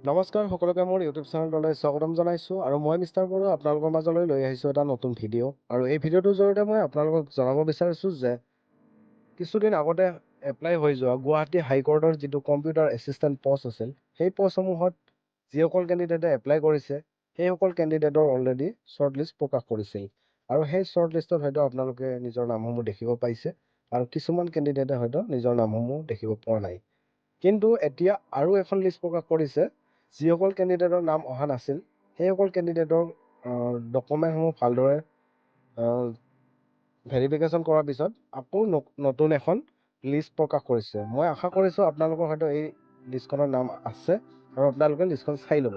নমস্কাৰ সকলোকে মোৰ ইউটিউব চেনেললৈ স্বাগতম জনাইছোঁ আৰু মই মিষ্টাৰ বড়ো আপোনালোকৰ মাজলৈ লৈ আহিছোঁ এটা নতুন ভিডিঅ' আৰু এই ভিডিঅ'টোৰ জৰিয়তে মই আপোনালোকক জনাব বিচাৰিছোঁ যে কিছুদিন আগতে এপ্লাই হৈ যোৱা গুৱাহাটী হাইকোৰ্টৰ যিটো কম্পিউটাৰ এছিষ্টেণ্ট পষ্ট আছিল সেই পষ্টসমূহত যিসকল কেণ্ডিডেটে এপ্লাই কৰিছে সেইসকল কেণ্ডিডেটৰ অলৰেডি শ্বৰ্ট লিষ্ট প্ৰকাশ কৰিছিল আৰু সেই শ্বৰ্ট লিষ্টত হয়তো আপোনালোকে নিজৰ নামসমূহ দেখিব পাইছে আৰু কিছুমান কেণ্ডিডেটে হয়তো নিজৰ নামসমূহ দেখিব পোৱা নাই কিন্তু এতিয়া আৰু এখন লিষ্ট প্ৰকাশ কৰিছে যিসকল কেণ্ডিডেটৰ নাম অহা নাছিল সেইসকল কেণ্ডিডেটৰ ডকুমেণ্টসমূহ ভালদৰে ভেৰিফিকেশ্যন কৰাৰ পিছত আকৌ নতুন এখন লিষ্ট প্ৰকাশ কৰিছে মই আশা কৰিছোঁ আপোনালোকৰ হয়তো এই লিষ্টখনৰ নাম আছে আৰু আপোনালোকে লিষ্টখন চাই ল'ব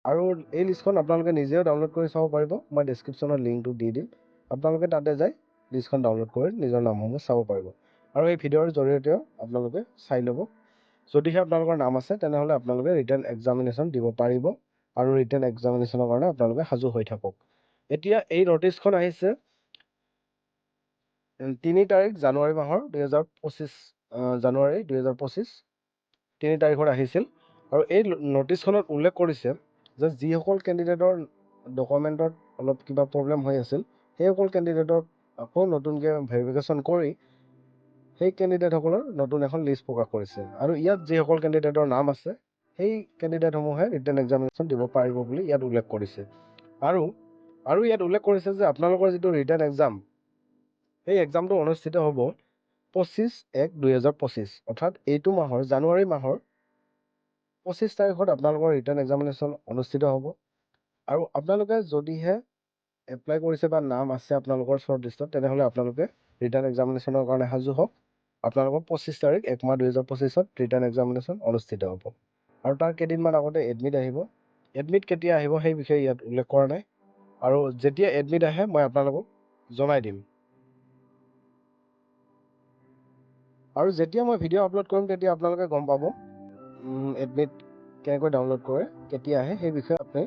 আৰু এই লিষ্টখন আপোনালোকে নিজেও ডাউনলোড কৰি চাব পাৰিব মই ডেছক্ৰিপশ্যনৰ লিংকটো দি দিম আপোনালোকে তাতে যাই লিষ্টখন ডাউনলোড কৰি নিজৰ নামসমূহ চাব পাৰিব আৰু এই ভিডিঅ'ৰ জৰিয়তেও আপোনালোকে চাই ল'ব যদিহে আপোনালোকৰ নাম আছে তেনেহ'লে আপোনালোকে ৰিটেন এক্সামিনেশ্যন দিব পাৰিব আৰু ৰিটেন এক্সামিনেশ্যনৰ কাৰণে আপোনালোকে সাজু হৈ থাকক এতিয়া এই নটিচখন আহিছে 3 তাৰিখ জানুৱাৰী মাহৰ 2025 3 তাৰিখত আহিছিল আৰু এই নটিচখনত উল্লেখ কৰিছে যে যিসকল কেণ্ডিডেটৰ ডকুমেণ্টত অলপ কিবা প্ৰব্লেম হৈ আছিল সেইসকল কেণ্ডিডেটক আকৌ নতুনকৈ ভেৰিফিকেশ্যন কৰি সেই কেণ্ডিডেটসকলৰ নতুন এখন লিষ্ট প্ৰকাশ কৰিছে আৰু ইয়াত যিসকল কেণ্ডিডেটৰ নাম আছে সেই কেণ্ডিডেটসমূহে ৰিটেন এক্সামিনেশ্যন দিব পাৰিব বুলি ইয়াত উল্লেখ কৰিছে আৰু ইয়াত উল্লেখ কৰিছে যে আপোনালোকৰ যিটো ৰিটেন এক্সাম সেই এক্সামটো অনুষ্ঠিত হ'ব 25/1/2025 অৰ্থাৎ এইটো মাহৰ জানুৱাৰী মাহৰ 25 তাৰিখত আপোনালোকৰ ৰিটেন এক্সামিনেশ্যন অনুষ্ঠিত হ'ব আৰু আপোনালোকে যদিহে এপ্লাই কৰিছে বা নাম আছে আপোনালোকৰ শ্বৰ্ট লিষ্টত তেনেহ'লে আপোনালোকে ৰিটেন এক্সামিনেশ্যনৰ কাৰণে সাজু হওক আপোনালোকৰ 25 তাৰিখ 1 মাহ 2025 ৰিটাৰ্ণ এক্সামিনেশ্যন অনুষ্ঠিত হ'ব আৰু তাৰ কেইদিনমান আগতে এডমিট আহিব এডমিট কেতিয়া আহিব সেই বিষয়ে ইয়াত উল্লেখ কৰা নাই আৰু যেতিয়া এডমিট আহে মই আপোনালোকক জনাই দিম আৰু যেতিয়া মই ভিডিঅ' আপলোড কৰিম তেতিয়া আপোনালোকে গম পাব এডমিট কেনেকৈ ডাউনলোড কৰে কেতিয়া আহে সেই বিষয়ে আপুনি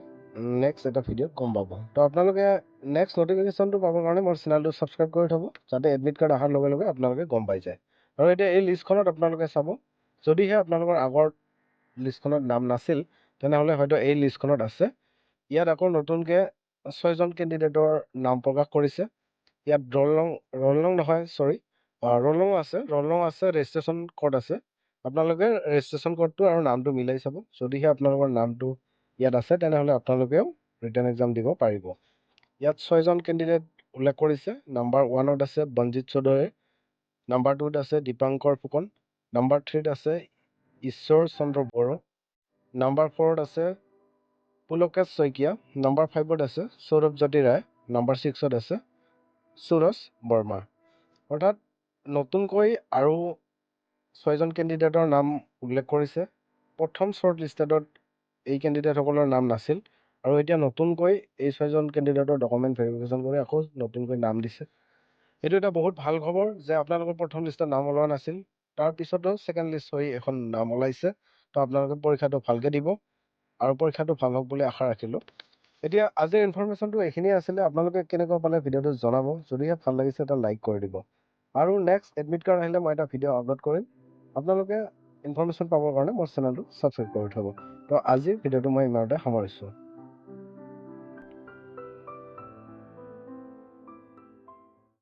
নেক্সট এটা ভিডিঅ'ত গম পাব তো আপোনালোকে নেক্সট নটিফিকেশ্যনটো পাবৰ কাৰণে মোৰ চেনেলটো ছাবস্ক্ৰাইব কৰি থ'ব যাতে এডমিট কাৰ্ড অহাৰ লগে লগে আপোনালোকে গম পাই যায় আৰু এতিয়া এই লিষ্টখনত আপোনালোকে চাব যদিহে আপোনালোকৰ আগৰ লিষ্টখনত নাম নাছিল তেনেহ'লে হয়তো এই লিষ্টখনত আছে ইয়াত আকৌ নতুনকৈ 6জন কেণ্ডিডেটৰ নাম প্ৰকাশ কৰিছে ইয়াত ৰোল নং আছে ৰেজিষ্ট্ৰেশ্যন কোড আছে আপোনালোকে ৰেজিষ্ট্ৰেশ্যন কোডটো আৰু নামটো মিলাই চাব যদিহে আপোনালোকৰ নামটো ইয়াত আছে তেনেহ'লে আপোনালোকেও ৰিটেন এক্সাম দিব পাৰিব ইয়াত 6জন কেণ্ডিডেট উল্লেখ কৰিছে নাম্বাৰ 1ত আছে বঞ্জিত চৌধুৰী নাম্বাৰ 2ত আছে দীপাংকৰ ফুকন নাম্বাৰ 3ত আছে ঈশ্বৰ চন্দ্ৰ বড়ো নাম্বাৰ 4ত আছে পুলকেশ শইকীয়া নাম্বাৰ 5ত আছে সৌৰভজ্যোতি ৰায় নাম্বাৰ 6ত আছে সুৰজ বৰ্মা অৰ্থাৎ নতুনকৈ আৰু 6জন কেণ্ডিডেটৰ নাম উল্লেখ কৰিছে প্ৰথম শ্বৰ্ট লিষ্টেডত এই কেণ্ডিডেটসকলৰ নাম নাছিল আৰু এতিয়া নতুনকৈ এই 6জন কেণ্ডিডেটৰ ডকুমেণ্ট ভেৰিফিকেশ্যন কৰি আকৌ নতুনকৈ নাম দিছে এইটো এটা বহুত ভাল খবৰ যে আপোনালোকৰ প্ৰথম লিষ্টত নাম ওলোৱা নাছিল তাৰপিছতো ছেকেণ্ড লিষ্ট হৈ এখন নাম ওলাইছে তো আপোনালোকে পৰীক্ষাটো ভালকৈ দিব আৰু পৰীক্ষাটো ভাল হওক বুলি আশা ৰাখিলোঁ এতিয়া আজিৰ ইনফৰমেশ্যনটো এইখিনিয়ে আছিলে আপোনালোকে কেনেকুৱা পালে ভিডিঅ'টো জনাব যদিহে ভাল লাগিছে এটা লাইক কৰি দিব আৰু নেক্সট এডমিট কাৰ্ড আহিলে মই এটা ভিডিঅ' আপলোড কৰিম আপোনালোকে ইনফৰমেশ্যন পাবৰ কাৰণে মোৰ চেনেলটো ছাবস্ক্ৰাইব কৰি থ'ব তো আজিৰ ভিডিঅ'টো মই ইমানতে সামৰিছোঁ